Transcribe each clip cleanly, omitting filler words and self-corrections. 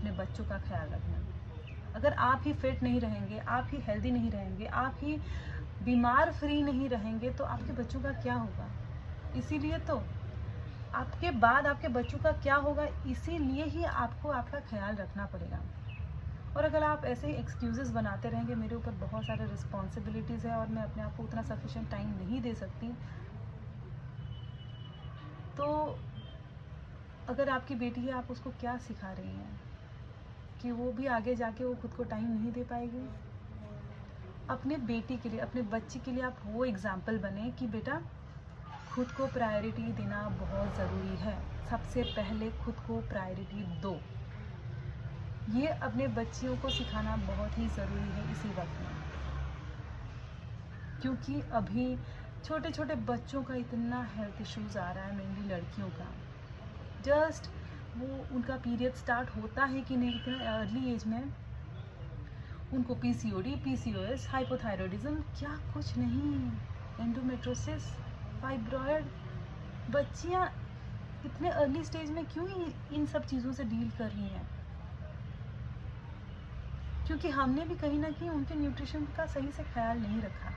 अपने बच्चों का ख्याल रखना। अगर आप ही फिट नहीं रहेंगे, आप ही हेल्दी नहीं रहेंगे, आप ही बीमार फ्री नहीं रहेंगे तो आपके बच्चों का क्या होगा। इसीलिए तो आपके बाद आपके बच्चों का क्या होगा, इसीलिए ही आपको आपका ख्याल रखना पड़ेगा। और अगर आप ऐसे ही एक्सक्यूज़ेस बनाते रहेंगे, मेरे ऊपर बहुत सारे रिस्पॉन्सिबिलिटीज़ है और मैं अपने आप को उतना सफिशिएंट टाइम नहीं दे सकती, तो अगर आपकी बेटी है, आप उसको क्या सिखा रही हैं कि वो भी आगे जाके वो खुद को टाइम नहीं दे पाएगी। अपने बेटी के लिए, अपने बच्चे के लिए आप वो एग्जाम्पल बने कि बेटा खुद को प्रायोरिटी देना बहुत ज़रूरी है। सबसे पहले खुद को प्रायोरिटी दो। ये अपने बच्चियों को सिखाना बहुत ही ज़रूरी है इसी वक्त में, क्योंकि अभी छोटे छोटे बच्चों का इतना हेल्थ इश्यूज़ आ रहा है, मेनली लड़कियों का। जस्ट वो उनका पीरियड स्टार्ट होता है कि नहीं, इतना अर्ली एज में उनको पीसीओडी, पीसीओएस, हाइपोथायरॉयडिज्म, क्या कुछ नहीं, एंडोमेट्रोसिस, फाइब्रॉयड। बच्चियां इतने अर्ली स्टेज में क्यों इन सब चीज़ों से डील कर रही हैं? क्योंकि हमने भी कहीं ना कहीं उनके न्यूट्रिशन का सही से ख्याल नहीं रखा।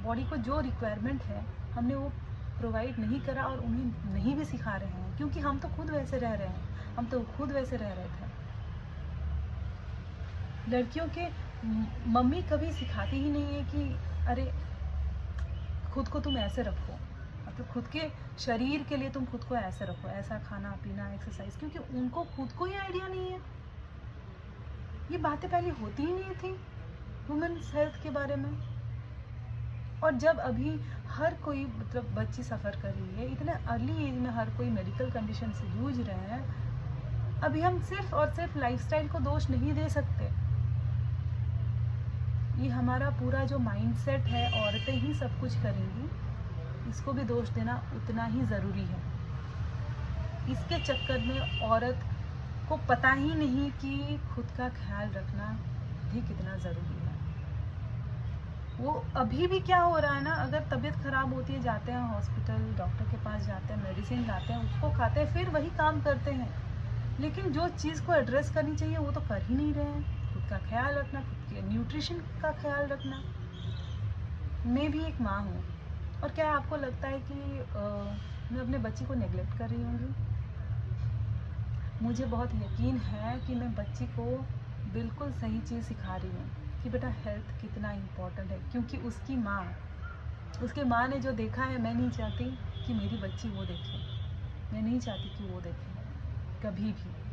बॉडी को जो रिक्वायरमेंट है हमने वो प्रोवाइड नहीं करा और उन्हें नहीं भी सिखा रहे हैं, क्योंकि हम तो खुद वैसे रह रहे हैं, हम तो खुद वैसे रह रहे थे। लड़कियों के मम्मी कभी सिखाती ही नहीं है कि अरे खुद को तुम ऐसे रखो, मतलब खुद के शरीर के लिए तुम खुद को ऐसे रखो, ऐसा खाना पीना, एक्सरसाइज, क्योंकि उनको खुद को ही आइडिया नहीं है। ये बातें पहले होती ही नहीं थी वुमेन्स हेल्थ के बारे में। और जब अभी हर कोई, मतलब बच्ची सफ़र कर रही है, इतने अर्ली एज में हर कोई मेडिकल कंडीशन से जूझ रहे हैं, अभी हम सिर्फ और सिर्फ लाइफस्टाइल को दोष नहीं दे सकते। ये हमारा पूरा जो माइंडसेट है, औरतें ही सब कुछ करेंगी, इसको भी दोष देना उतना ही ज़रूरी है। इसके चक्कर में औरत को पता ही नहीं कि खुद का ख्याल रखना भी कितना ज़रूरी है। वो अभी भी क्या हो रहा है ना, अगर तबीयत ख़राब होती है, जाते हैं हॉस्पिटल, डॉक्टर के पास जाते हैं, मेडिसिन लाते हैं, उसको खाते हैं, फिर वही काम करते हैं। लेकिन जो चीज़ को एड्रेस करनी चाहिए वो तो कर ही नहीं रहे हैं। खुद का ख्याल रखना, खुद के न्यूट्रिशन का ख्याल रखना। मैं भी एक माँ हूँ, और क्या आपको लगता है कि मैं अपने बच्ची को नेग्लेक्ट कर रही होंगी? मुझे बहुत यकीन है कि मैं बच्ची को बिल्कुल सही चीज़ सिखा रही हूँ कि बेटा हेल्थ कितना इम्पोर्टेंट है, क्योंकि उसकी माँ ने जो देखा है, मैं नहीं चाहती कि मेरी बच्ची वो देखे। मैं नहीं चाहती कि वो देखे कभी भी।